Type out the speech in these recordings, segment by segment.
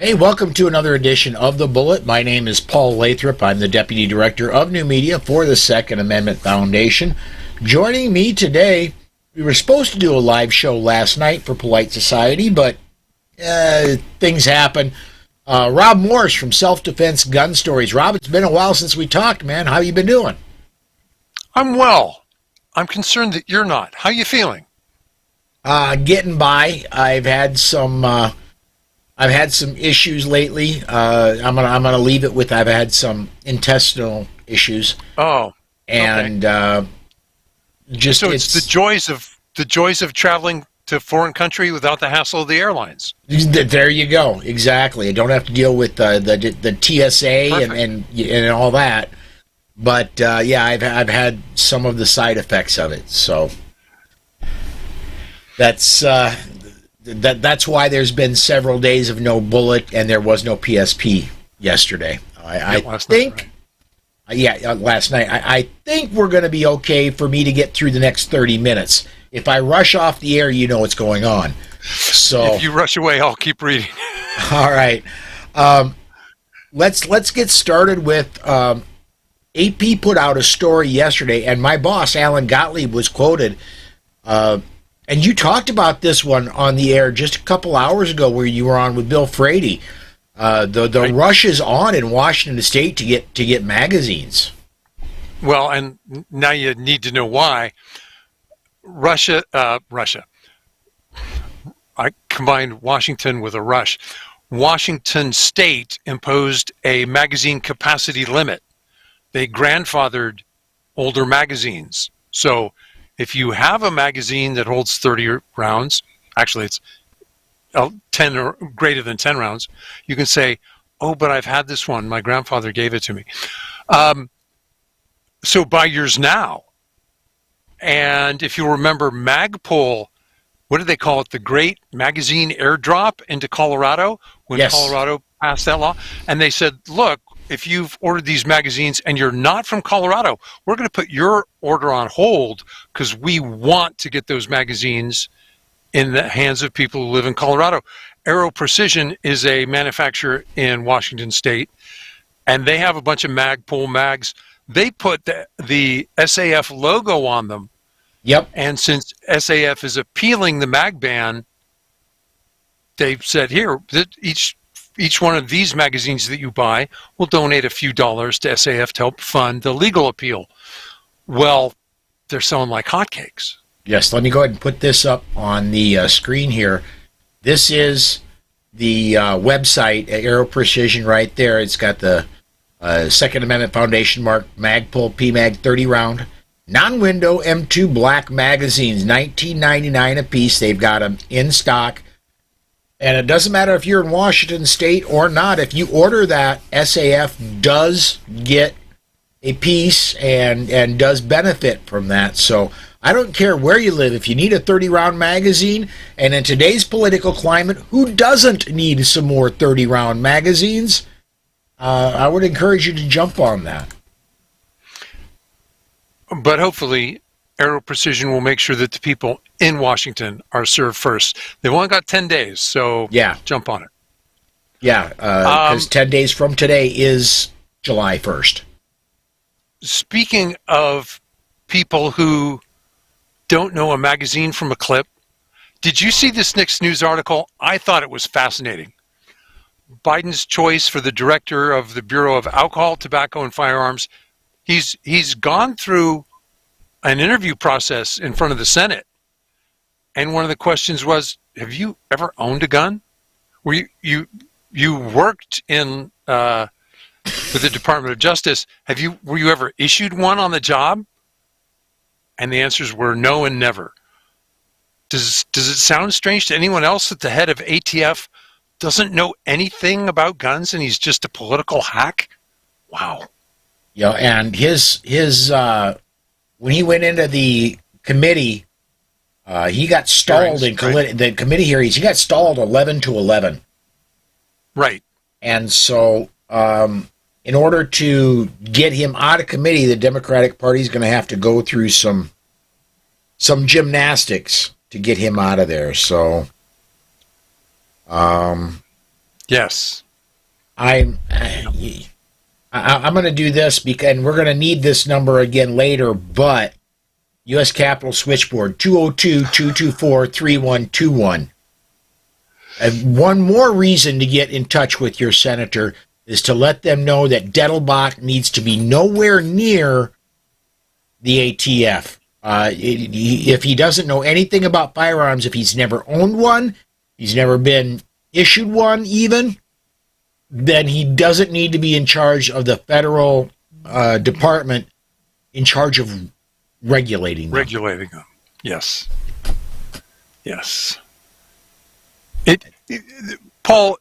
Hey, welcome to another edition of The Bullet. My name is Paul Lathrop. I'm the Deputy Director of New Media for the Second Amendment Foundation. Joining me today, we were supposed to do a live show last night for Polite Society, but things happen. Rob Morse from Self-Defense Gun Stories. Rob, it's been a while since we talked, man. How you been doing? I'm well. I'm concerned that you're not. How you feeling? Getting by. I've had some issues lately. I'm gonna leave it with I've had some intestinal issues. Oh, and just so it's the joys of traveling to a foreign country without the hassle of the airlines. There you go. Exactly. I don't have to deal with the TSA and all that. But yeah, I've had some of the side effects of it. So that's why there's been several days of no Bullet and there was no PSP yesterday. Last night. I think we're going to be okay for me to get through the next 30 minutes. If I rush off the air, you know what's going on. So if you rush away, I'll keep reading. All right. Let's get started with AP put out a story yesterday, and my boss, Alan Gottlieb, was quoted. And you talked about this one on the air just a couple hours ago where you were on with Bill Frady. The rush is on in Washington State to get magazines. Well, and now you need to know why. Russia. I combined Washington with a rush. Washington State imposed a magazine capacity limit. They grandfathered older magazines. So if you have a magazine that holds 30 rounds, actually it's 10 or greater than 10 rounds, you can say, oh, but I've had this one. My grandfather gave it to me. So buy yours now. And if you remember Magpul, what did they call it? The Great Magazine Airdrop into Colorado when Yes. Colorado passed that law. And they said, look, if you've ordered these magazines and you're not from Colorado, we're going to put your order on hold because we want to get those magazines in the hands of people who live in Colorado. Aero Precision is a manufacturer in Washington State, and they have a bunch of Magpul mags. They put the SAF logo on them. Yep. And since SAF is appealing the mag ban, they said, here, each one of these magazines that you buy will donate a few dollars to SAF to help fund the legal appeal. Well, they're selling like hotcakes. Yes, let me go ahead and put this up on the screen here. This is the website, Aero Precision, right there. It's got the Second Amendment Foundation mark, Magpul PMag 30 round, non-window M2 black magazines, $19.99 a piece. They've got them in stock. And it doesn't matter if you're in Washington State or not. If you order that, SAF does get a piece and does benefit from that. So I don't care where you live. If you need a 30-round magazine, and in today's political climate, who doesn't need some more 30-round magazines? I would encourage you to jump on that. But hopefully, Aero Precision will make sure that the people in Washington are served first. They've only got 10 days, so yeah, jump on it. Yeah, because 10 days from today is July 1st. Speaking of people who don't know a magazine from a clip, did you see this next news article? I thought it was fascinating. Biden's choice for the director of the Bureau of Alcohol, Tobacco, and Firearms. He's gone through an interview process in front of the Senate, and one of the questions was, "Have you ever owned a gun? Were you worked in with the Department of Justice? Were you ever issued one on the job?" And the answers were no and never. Does it sound strange to anyone else that the head of ATF doesn't know anything about guns and he's just a political hack? Wow. Yeah, and his when he went into the committee, he got stalled in the committee hearings. He got stalled 11-11. Right. And so in order to get him out of committee, the Democratic Party is going to have to go through some gymnastics to get him out of there. So, Yes. I'm going to do this because, and we're going to need this number again later, but U.S. Capitol switchboard 202-224-3121. And one more reason to get in touch with your senator is to let them know that Dettelbach needs to be nowhere near the ATF. If he doesn't know anything about firearms, if he's never owned one, he's never been issued one even, then he doesn't need to be in charge of the federal department in charge of regulating them. Regulating them. Yes. Yes. Paul,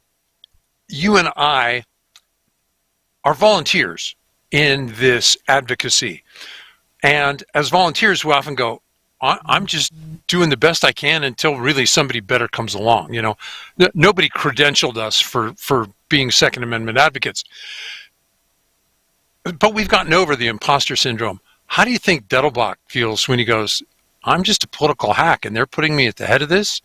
you and I are volunteers in this advocacy. And as volunteers, we often go, I'm just doing the best I can until really somebody better comes along. You know, nobody credentialed us for being Second Amendment advocates. But we've gotten over the imposter syndrome. How do you think Dettelbach feels when he goes, I'm just a political hack and they're putting me at the head of this?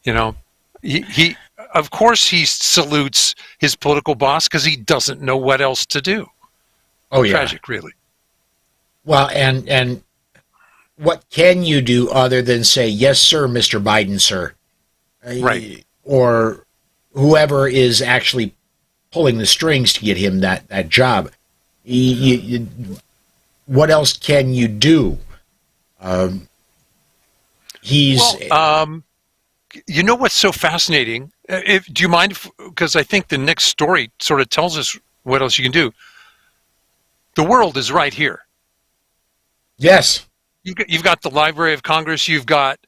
You know, he of course he salutes his political boss because he doesn't know what else to do. Oh, yeah. Tragic, really. Well, and what can you do other than say, yes, sir, Mr. Biden, sir? Right. Or whoever is actually pulling the strings to get him that job. What else can you do? You know what's so fascinating? Do you mind? Because I think the next story sort of tells us what else you can do. The world is right here. Yes. You've got the Library of Congress. You've got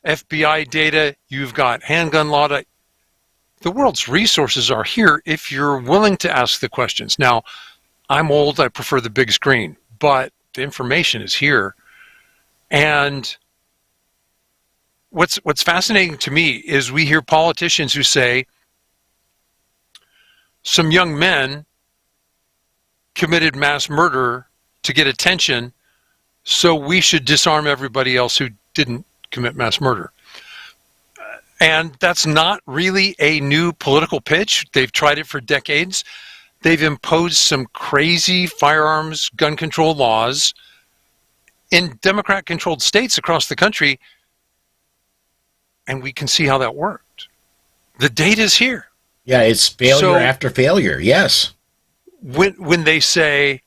FBI data. You've got handgun law. The world's resources are here if you're willing to ask the questions. Now, I'm old. I prefer the big screen, but the information is here. And what's fascinating to me is we hear politicians who say some young men committed mass murder to get attention, so we should disarm everybody else who didn't commit mass murder. And that's not really a new political pitch. They've tried it for decades. They've imposed some crazy firearms gun control laws in Democrat-controlled states across the country, and we can see how that worked. The data's here. Yeah, it's failure after failure, yes. When they say,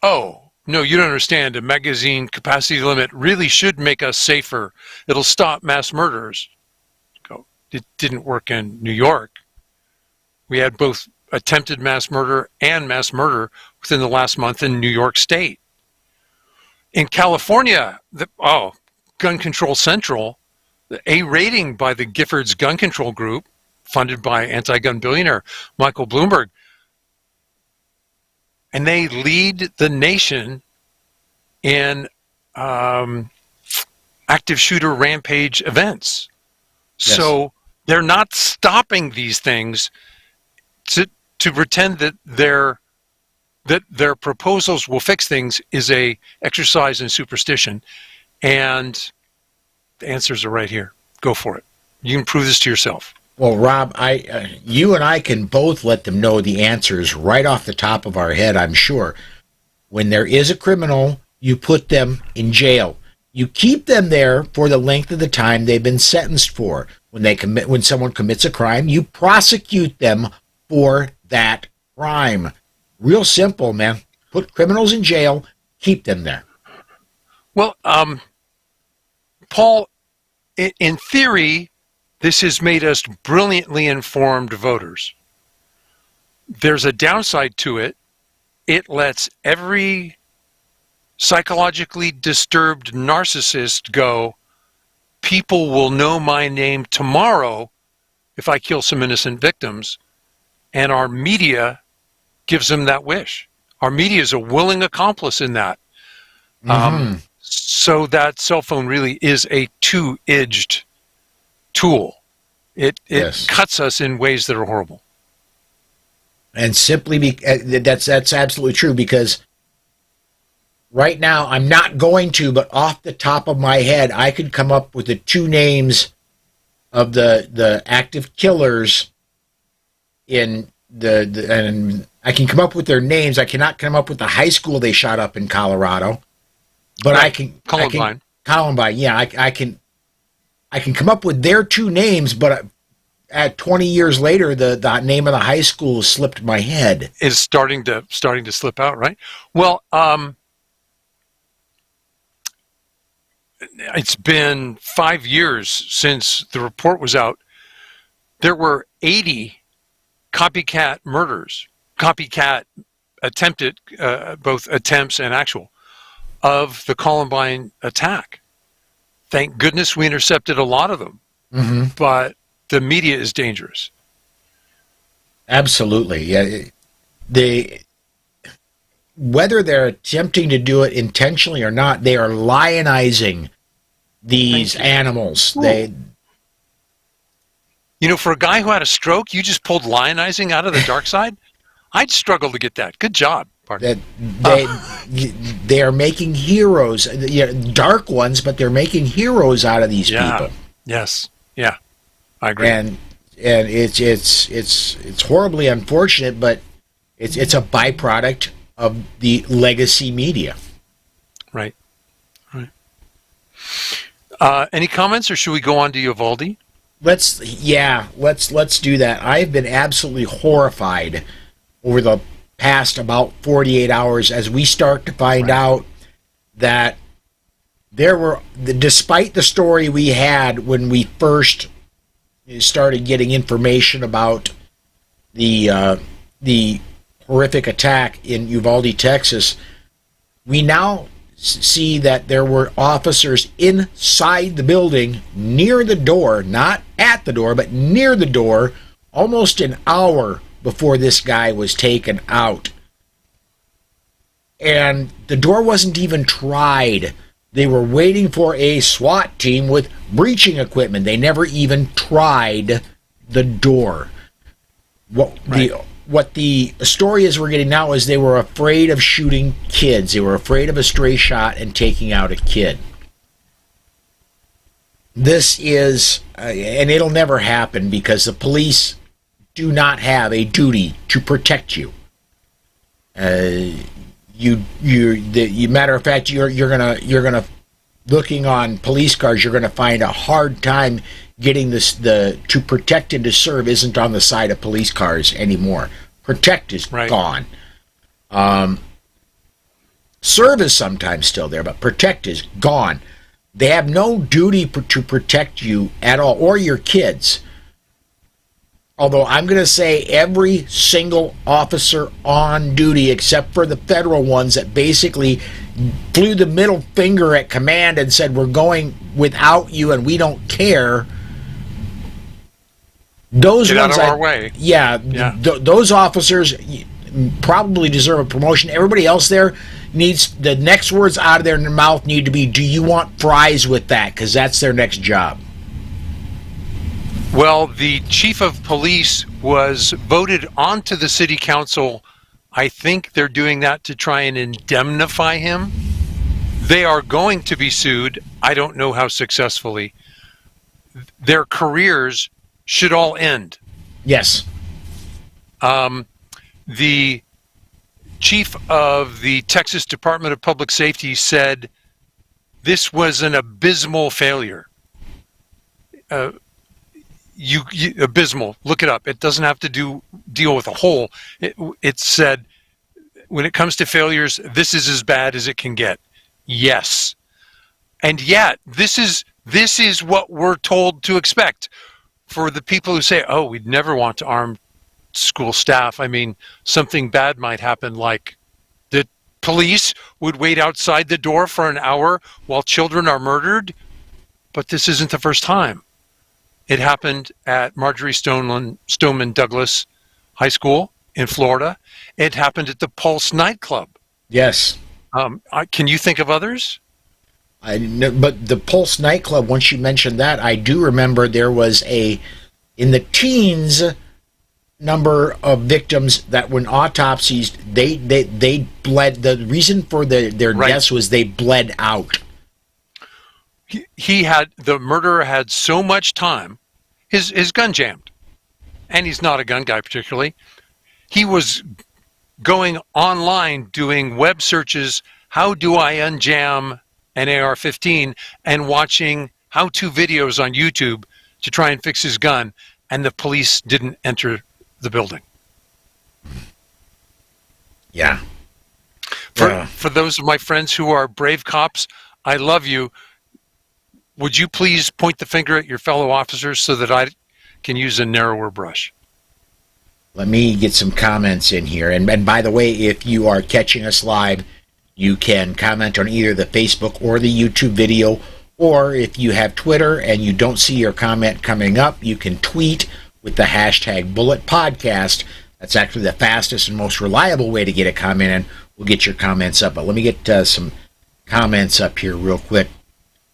oh, no, you don't understand, a magazine capacity limit really should make us safer. It'll stop mass murders. It didn't work in New York. We had both attempted mass murder and mass murder within the last month in New York State. In California, Gun Control Central, a rating by the Giffords Gun Control Group, funded by anti-gun billionaire Michael Bloomberg, and they lead the nation in active shooter rampage events. Yes. So they're not stopping these things to pretend that their proposals will fix things is a exercise in superstition. And the answers are right here. Go for it. You can prove this to yourself. Well, Rob, you and I can both let them know the answers right off the top of our head, I'm sure. When there is a criminal, you put them in jail. You keep them there for the length of the time they've been sentenced for. When someone commits a crime, you prosecute them for that crime. Real simple, man. Put criminals in jail, keep them there. Well, Paul, in theory, this has made us brilliantly informed voters. There's a downside to it. It lets every psychologically disturbed narcissist go, people will know my name tomorrow if I kill some innocent victims. And our media gives them that wish. Our media is a willing accomplice in that. Mm-hmm. So that cell phone really is a two-edged tool. It yes. cuts us in ways that are horrible. And simply that's absolutely true, because right now I'm not going to, but off the top of my head, I could come up with the two names of the active killers in and I can come up with their names. I cannot come up with the high school they shot up in Colorado, but Right. I can Columbine. Columbine. Yeah, I can come up with their two names, but at 20 years later, the name of the high school slipped my head. Is starting to slip out, right? Well, it's been 5 years since the report was out. There were 80 copycat murders, copycat attempted, both attempts and actual, of the Columbine attack. Thank goodness we intercepted a lot of them, but the media is dangerous. Absolutely, yeah. Whether they're attempting to do it intentionally or not, they are lionizing these animals. Ooh. For a guy who had a stroke, you just pulled lionizing out of the dark side? I'd struggle to get that. Good job. Pardon. They are making heroes, dark ones, but they're making heroes out of these people. Yes. Yeah. I agree. And it's horribly unfortunate, but it's a byproduct of the legacy media. Right. Any comments, or should we go on to Uvalde? Let's do that. I've been absolutely horrified over the past about 48 hours as we start to find out that despite the story we had when we first started getting information about the horrific attack in Uvalde, Texas, we now see that there were officers inside the building near the door, not at the door, but near the door, almost an hour before this guy was taken out. And the door wasn't even tried. They were waiting for a SWAT team with breaching equipment. They never even tried the door. What the story is we're getting now is they were afraid of shooting kids. They were afraid of a stray shot and taking out a kid. This is, and it'll never happen because the police do not have a duty to protect you. Matter of fact, you're gonna looking on police cars, you're gonna find a hard time getting this. The to protect and to serve isn't on the side of police cars anymore. Protect is gone. Serve is sometimes still there, but protect is gone. They have no duty to protect you at all, or your kids. Although I'm going to say every single officer on duty, except for the federal ones that basically flew the middle finger at command and said, we're going without you and we don't care. Those Get ones out of our way. Those officers probably deserve a promotion. Everybody else there needs, the next words out of their mouth need to be, do you want fries with that? Because that's their next job. Well, the chief of police was voted onto the city council. I think they're doing that to try and indemnify him. They are going to be sued. I don't know how successfully. Their careers should all end. Yes. The chief of the Texas Department of Public Safety said this was an abysmal failure. Abysmal. Look it up. It doesn't have to deal with a whole. It said, when it comes to failures, this is as bad as it can get. Yes. And yet, this is what we're told to expect. For the people who say, oh, we'd never want to arm school staff, I mean, something bad might happen, like the police would wait outside the door for an hour while children are murdered. But this isn't the first time. It happened at Marjorie Stoneman Douglas High School in Florida. It happened at the Pulse nightclub. Yes. Can you think of others? But the Pulse nightclub, once you mentioned that, I do remember there was in the teens, number of victims that when autopsies, they bled. The reason for their deaths was they bled out. The murderer had so much time, his gun jammed, and he's not a gun guy particularly. He was going online doing web searches, how do I unjam an AR-15, and watching how-to videos on YouTube to try and fix his gun, and the police didn't enter the building. Yeah. For those of my friends who are brave cops, I love you. Would you please point the finger at your fellow officers so that I can use a narrower brush? Let me get some comments in here. And by the way, if you are catching us live, you can comment on either the Facebook or the YouTube video. Or if you have Twitter and you don't see your comment coming up, you can tweet with the hashtag Bullet Podcast. That's actually the fastest and most reliable way to get a comment in. We'll get your comments up. But let me get some comments up here real quick.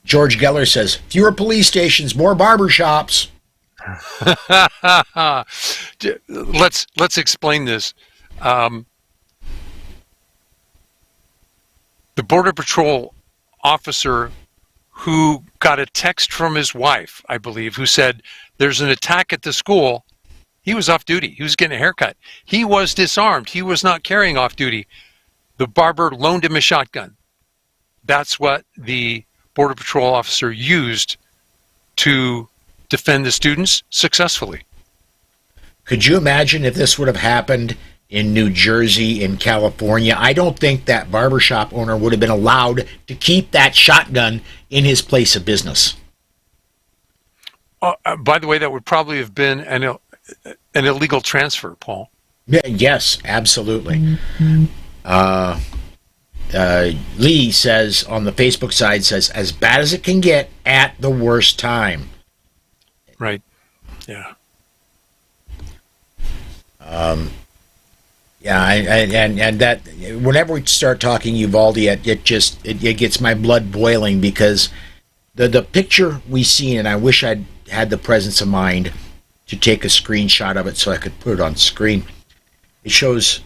George Geller says, fewer police stations, more barber shops. Let's explain this. The Border Patrol officer who got a text from his wife, I believe, who said, there's an attack at the school. He was off duty. He was getting a haircut. He was disarmed. He was not carrying off duty. The barber loaned him a shotgun. That's what the Border Patrol officer used to defend the students successfully. Could you imagine if this would have happened in New Jersey, in California? I don't think that barbershop owner would have been allowed to keep that shotgun in his place of business. By the way, that would probably have been an illegal transfer, Paul. Yes, absolutely. Lee says on the Facebook side, says, as bad as it can get at the worst time. Right. Yeah. Yeah, and that whenever we start talking Uvalde, it gets my blood boiling, because the picture we see, and I wish I'd had the presence of mind to take a screenshot of it so I could put it on screen. It shows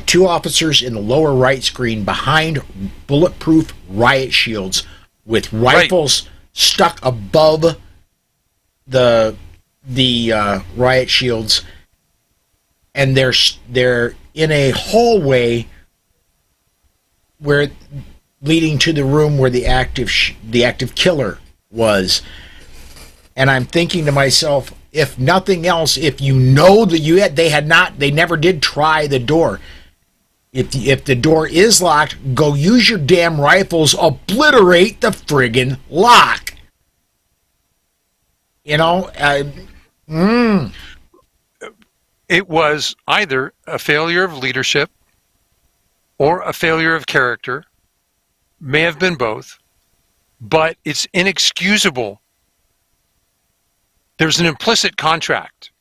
two officers in the lower right screen behind bulletproof riot shields with rifles stuck above the riot shields, and they're in a hallway where leading to the room where the active killer was. And I'm thinking to myself, if nothing else, if you know that they never did try the door. If the door is locked, go use your damn rifles, obliterate the friggin' lock. You know, It was either a failure of leadership or a failure of character. May have been both, but it's inexcusable. There's an implicit contract.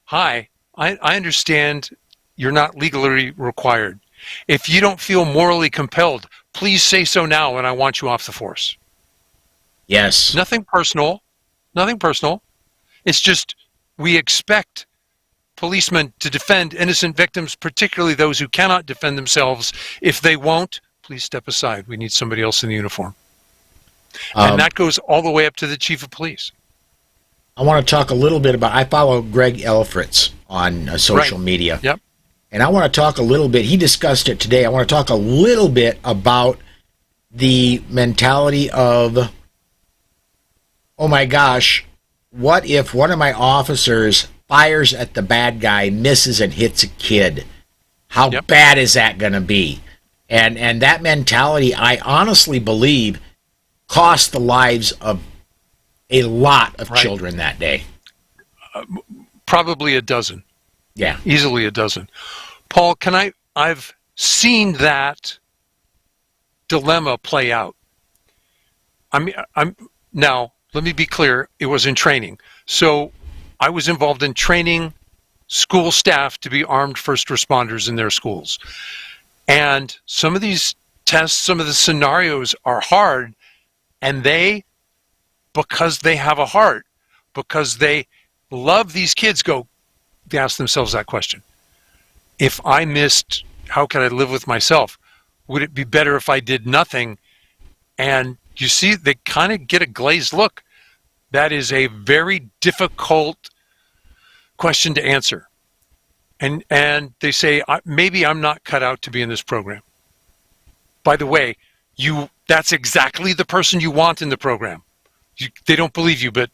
Hi, I understand you're not legally required. If you don't feel morally compelled, please say so now and I want you off the force. Yes. Nothing personal. Nothing personal. It's just we expect policemen to defend innocent victims, particularly those who cannot defend themselves. If they won't, please step aside. We need somebody else in the uniform. And that goes all the way up to the chief of police. I want to talk a little bit about, I follow Greg Elfritz on social media. Yep. And I want to talk a little bit, he discussed it today, I want to talk a little bit about the mentality of, oh my gosh, what if one of my officers fires at the bad guy, misses, and hits a kid? How bad is that going to be? And that mentality, I honestly believe, cost the lives of a lot of children that day. Probably a dozen. Yeah. Easily a dozen. Paul, I've seen that dilemma play out. Now, let me be clear, it was in training. So I was involved in training school staff to be armed first responders in their schools. And some of these tests, some of the scenarios are hard, and they, because they have a heart, because they love these kids, they ask themselves that question. If I missed, how can I live with myself? Would it be better if I did nothing? And you see, they kind of get a glazed look. That is a very difficult question to answer. And they say, maybe I'm not cut out to be in this program. By the way, that's exactly the person you want in the program. They don't believe you, but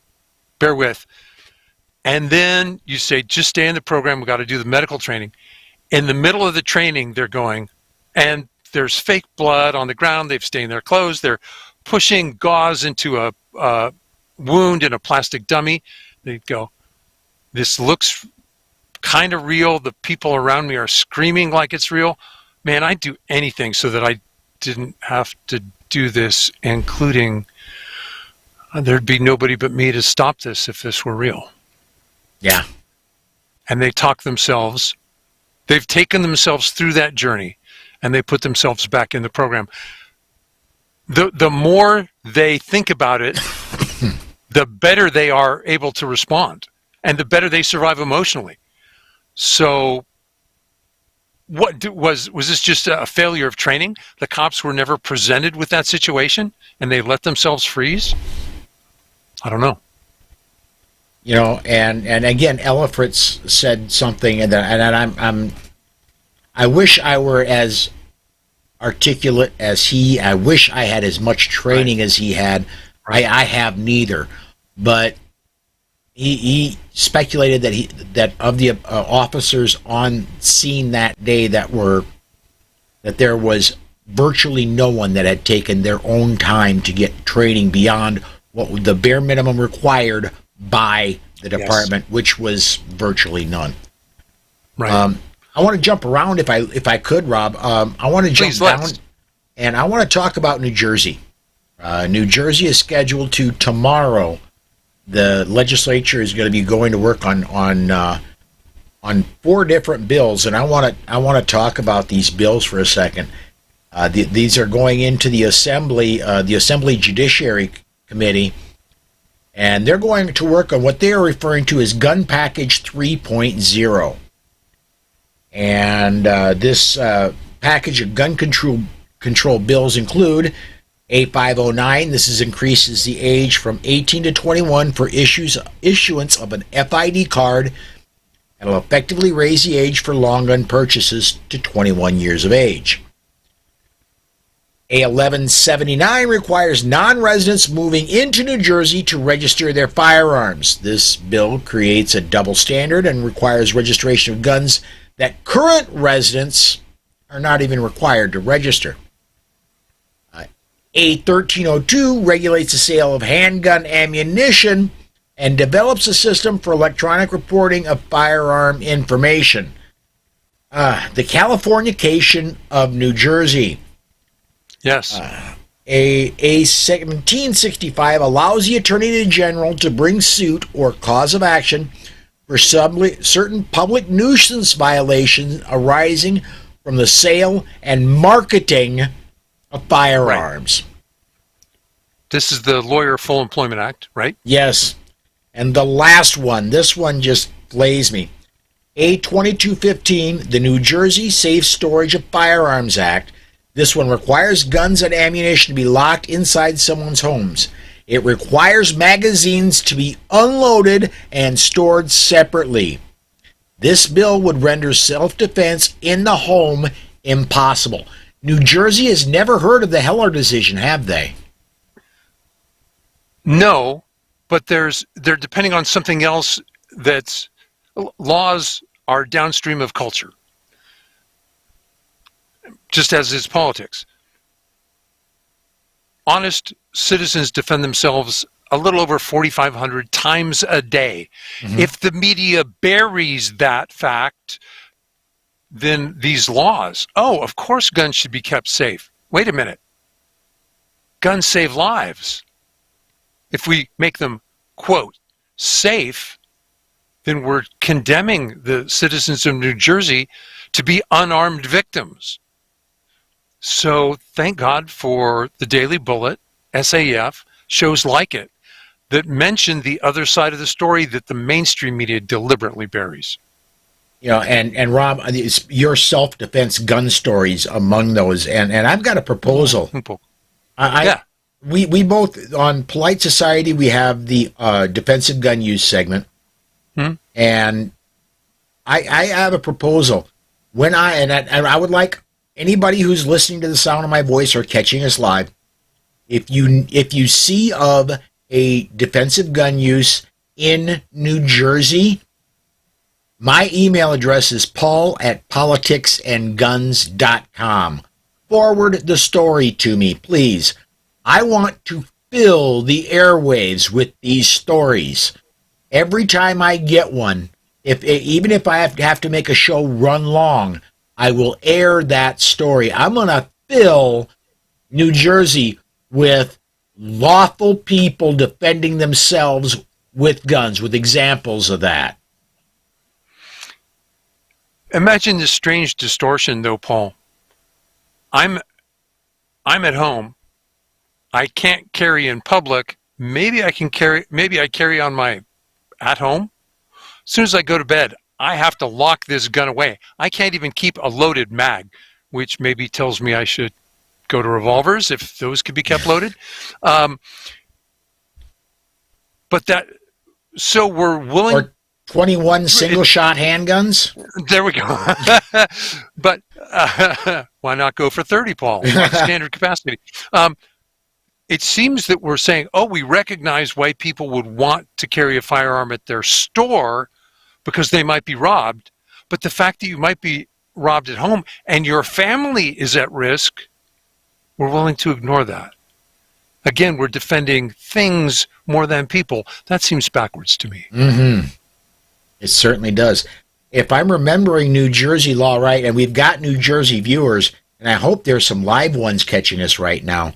bear with. And then you say, just stay in the program. We've got to do the medical training. In the middle of the training, they're going, and there's fake blood on the ground. They've stained their clothes. They're pushing gauze into a wound in a plastic dummy. They go, this looks kind of real. The people around me are screaming like it's real. Man, I'd do anything so that I didn't have to do this, including there'd be nobody but me to stop this if this were real. Yeah. And they've taken themselves through that journey, and they put themselves back in the program. The more they think about it, the better they are able to respond, and the better they survive emotionally. So was this just a failure of training? The cops were never presented with that situation, and they let themselves freeze? I don't know. You know, and again, Ella Fritz said something, and I wish I were as articulate as he. I wish I had as much training as he had. Right. I have neither, but he speculated that of the officers on scene that day that there was virtually no one that had taken their own time to get training beyond what the bare minimum required by the department, yes, which was virtually none. Right. I want to jump around if I could, Rob. I want to jump down, and I want to talk about New Jersey. New Jersey is scheduled to tomorrow. The legislature is going to be going to work on 4 different bills, and I want to talk about these bills for a second. These are going into the Assembly Judiciary Committee, and they're going to work on what they are referring to as Gun Package 3.0. And this package of gun control bills include A509. This increases the age from 18 to 21 for issuance of an FID card, and will effectively raise the age for long gun purchases to 21 years of age. A1179 requires non-residents moving into New Jersey to register their firearms. This bill creates a double standard and requires registration of guns that current residents are not even required to register. A1302 regulates the sale of handgun ammunition and develops a system for electronic reporting of firearm information. The Californication of New Jersey. Yes. A 1765 allows the Attorney General to bring suit or cause of action for certain public nuisance violations arising from the sale and marketing of firearms. Right. This is the Lawyer Full Employment Act, right? Yes. And the last one, this one just flays me. A2215, the New Jersey Safe Storage of Firearms Act. This one requires guns and ammunition to be locked inside someone's homes. It requires magazines to be unloaded and stored separately. This bill would render self-defense in the home impossible. New Jersey has never heard of the Heller decision, have they? No, but they're depending on something else. That's laws are downstream of culture, just as is politics. Honest citizens defend themselves a little over 4,500 times a day. Mm-hmm. If the media buries that fact, then these laws, of course guns should be kept safe. Wait a minute. Guns save lives. If we make them, quote, safe, then we're condemning the citizens of New Jersey to be unarmed victims. So thank God for the Daily Bullet, SAF, shows like it, that mention the other side of the story that the mainstream media deliberately buries. You know, and Rob, your self-defense gun stories among those, and I've got a proposal. Yeah. We both, on Polite Society, we have the defensive gun use segment, and I have a proposal. I would like anybody who's listening to the sound of my voice or catching us live, if you see of a defensive gun use in New Jersey, my email address is paul@politicsandguns.com. Forward the story to me, please. I want to fill the airwaves with these stories. Every time I get one, even if I have to make a show run long, I will air that story. I'm going to fill New Jersey with lawful people defending themselves with guns, with examples of that. Imagine this strange distortion, though, Paul. I'm at home. I can't carry in public. Maybe I carry on my at home. As soon as I go to bed, I have to lock this gun away. I can't even keep a loaded mag, which maybe tells me I should go to revolvers if those could be kept loaded. So we're willing. Or 21 single-shot handguns? There we go. But why not go for 30, Paul? Standard capacity. It seems that we're saying, we recognize why people would want to carry a firearm at their store because they might be robbed. But the fact that you might be robbed at home and your family is at risk, we're willing to ignore that. Again, we're defending things more than people. That seems backwards to me. Mm-hmm. It certainly does. If I'm remembering New Jersey law right, and we've got New Jersey viewers, and I hope there's some live ones catching us right now.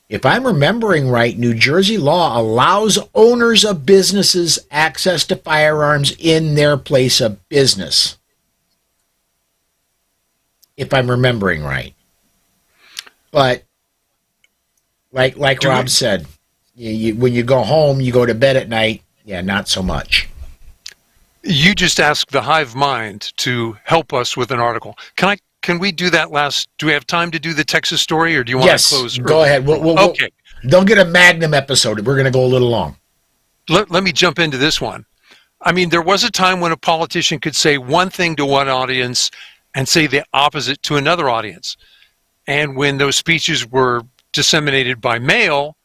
If I'm remembering right, New Jersey law allows owners of businesses access to firearms in their place of business. If I'm remembering right. But, like Rob said, when you go home, you go to bed at night, not so much. You just asked the hive mind to help us with an article. Can we do that last? Do we have time to do the Texas story, or do you want to close? Yes, go ahead. Okay. They'll get a Magnum episode. We're going to go a little long. Let me jump into this one. I mean, there was a time when a politician could say one thing to one audience and say the opposite to another audience. And when those speeches were disseminated by mail,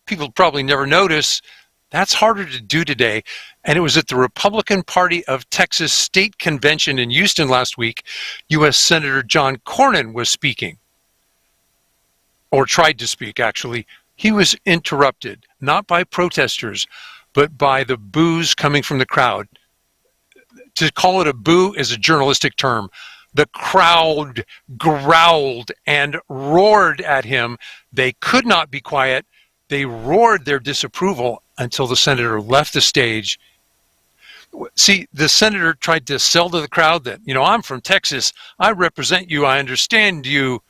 people probably never notice. That's harder to do today. And it was at the Republican Party of Texas State Convention in Houston last week. U.S. Senator John Cornyn was speaking, or tried to speak, actually. He was interrupted, not by protesters, but by the boos coming from the crowd. To call it a boo is a journalistic term. The crowd growled and roared at him. They could not be quiet. They roared their disapproval until the senator left the stage. See, the senator tried to sell to the crowd that, I'm from Texas. I represent you. I understand you.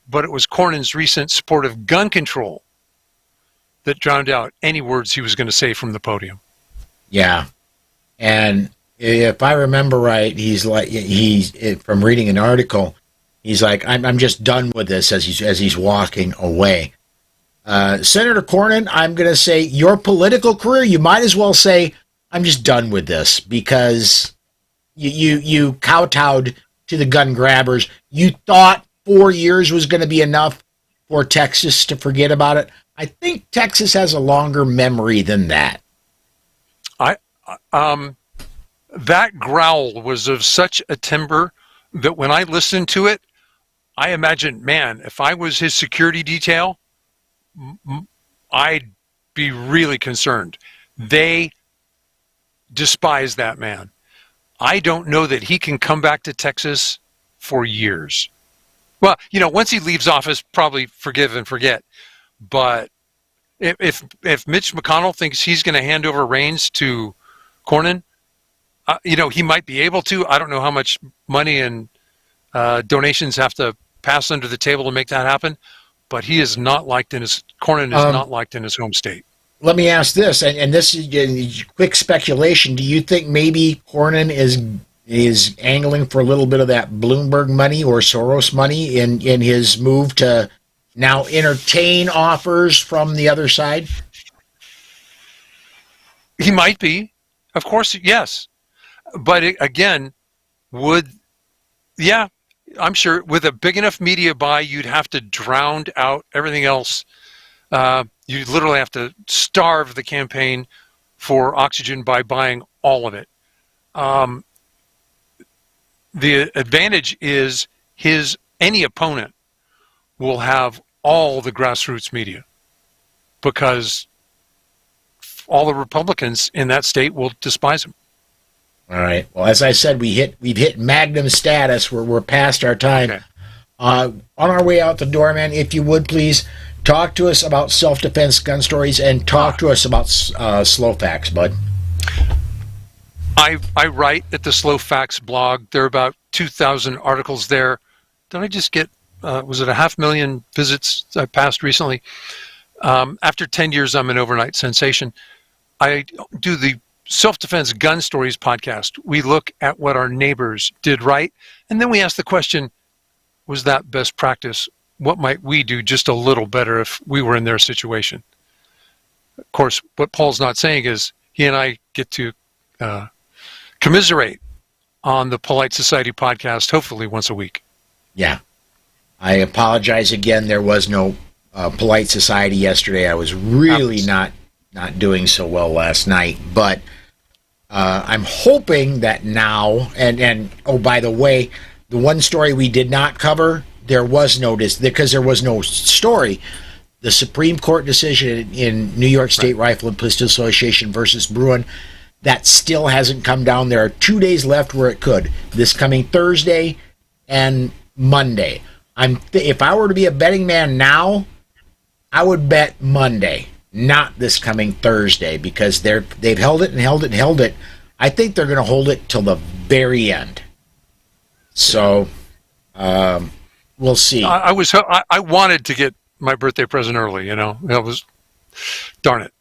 But it was Cornyn's recent support of gun control that drowned out any words he was going to say from the podium. Yeah. And if I remember right, he's from reading an article, he's like, I'm just done with this as he's walking away. Senator Cornyn, I'm going to say your political career, you might as well say, I'm just done with this, because you kowtowed to the gun grabbers. You thought 4 years was going to be enough for Texas to forget about it. I think Texas has a longer memory than that. That growl was of such a timbre that when I listened to it, I imagined, man, if I was his security detail, I'd be really concerned. They despise that man. I don't know that he can come back to Texas for years. Well, once he leaves office, probably forgive and forget. But if Mitch McConnell thinks he's going to hand over reins to Cornyn, he might be able to. I don't know how much money and donations have to pass under the table to make that happen. But Cornyn is not liked in his home state. Let me ask this, and this is quick speculation. Do you think maybe Cornyn is angling for a little bit of that Bloomberg money or Soros money in his move to now entertain offers from the other side? He might be. Of course, yes. But again, yeah, I'm sure with a big enough media buy, you'd have to drown out everything else. You literally have to starve the campaign for oxygen by buying all of it. The advantage is any opponent will have all the grassroots media, because all the Republicans in that state will despise him. All right. Well, as I said, we've hit magnum status. We're past our time. Okay. On our way out the door, man, if you would please talk to us about self-defense gun stories and talk to us about slow facts, bud. I write at the Slow Facts blog. There are about 2,000 articles there. Did I just get, was it 500,000 visits I passed recently? After 10 years, I'm an overnight sensation. I do the Self-Defense Gun Stories podcast. We look at what our neighbors did right, and then we ask the question, was that best practice? What might we do just a little better if we were in their situation? Of course, what Paul's not saying is he and I get to commiserate on the Polite Society podcast, hopefully once a week. Yeah. I apologize again. There was no Polite Society yesterday. I was really not doing so well last night, but I'm hoping that now, and oh, by the way, the one story we did not cover, there was no story. The Supreme Court decision in New York State Rifle and Pistol Association versus Bruin, that still hasn't come down. There are 2 days left where it could. This coming Thursday and Monday. If I were to be a betting man now, I would bet Monday, not this coming Thursday, because they've held it and held it and held it. I think they're going to hold it till the very end. So we'll see. I wanted to get my birthday present early. That was, darn it.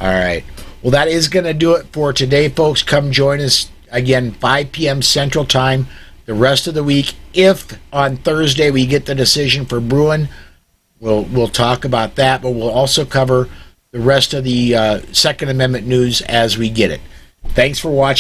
All right. Well, that is going to do it for today, folks. Come join us again, 5 p.m. Central Time, the rest of the week. If on Thursday we get the decision for Bruin, we'll talk about that, but we'll also cover the rest of the Second Amendment news as we get it. Thanks for watching.